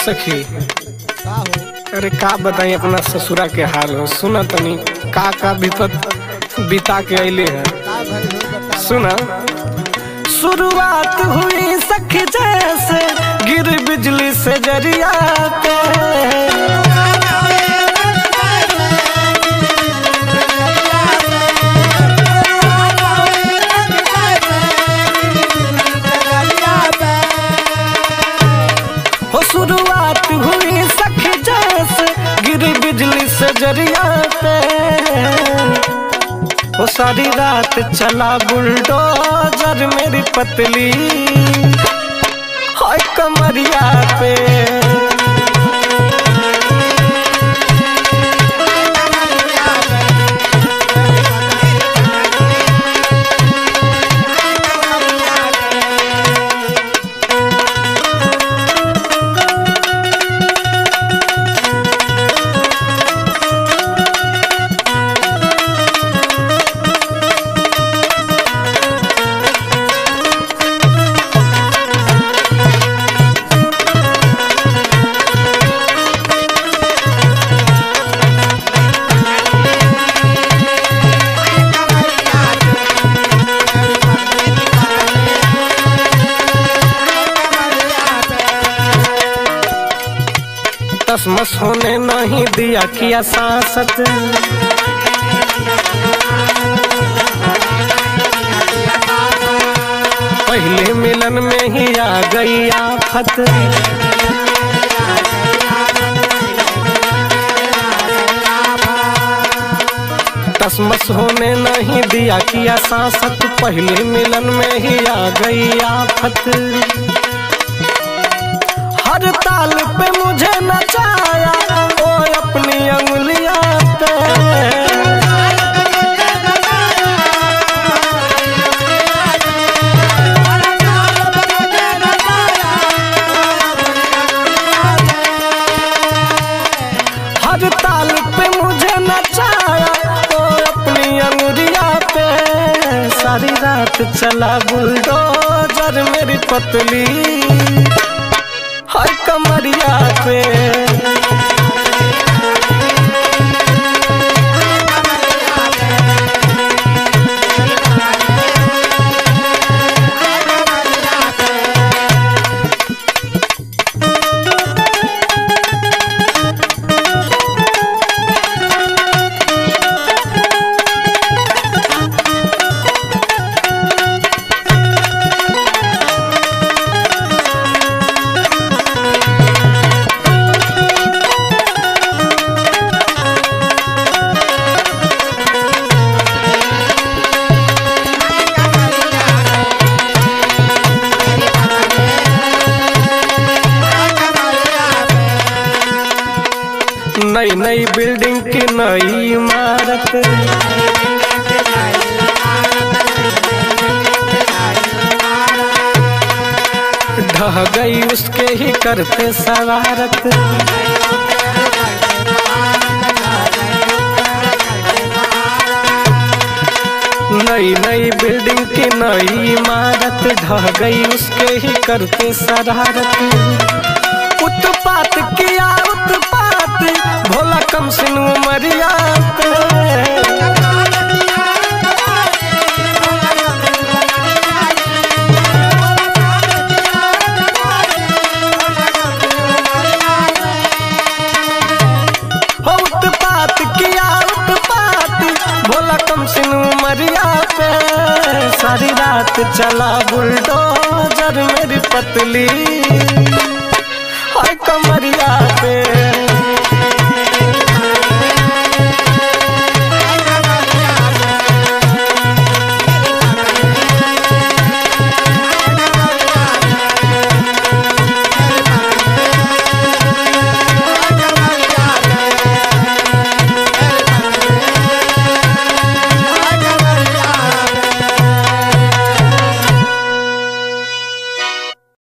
सखी, का हो? अरे का बताई अपना ससुरा के हाल हो। सुना तनी का विपत बिता के अइले है। का भइल हो बतावा। सुना, शुरुआत हुई सखी जैसे गिर बिजली से जरिया पे। हो शुरुआत हुई सखी जैसे गिर बिजली से जरिया पे। वो सारी रात चला बुलडोजर मेरी पतली हाय कमरिया पे। तसमस होने नहीं दिया किया सांसत। पहले मिलन में ही आ गई आफत। तसमस होने नहीं दिया किया सांसत। पहले मिलन में ही आ गई आफत। हर ताल पे मुझे नचाया ओ अपनी अंगुलियां पे। हर ताल पे मुझे नचाया ओ अपनी अंगुलियां पे। सारी रात चला बुलडोजर मेरी पतली हाय कमरिया पे। नई नई बिल्डिंग की नई इमारत। ढह गई उसके ही करते शरारत। नई नई बिल्डिंग की नई इमारत। ढह गई उसके ही करते शरारत। उत्पात किया उत्पात भोला कम सिन उमरिया पे। हो उत्पात किया उत्पात भोला कम सिन उमरिया पे। सारी रात चला बुलडोजर मेरी पतली हाय कमरिया पे।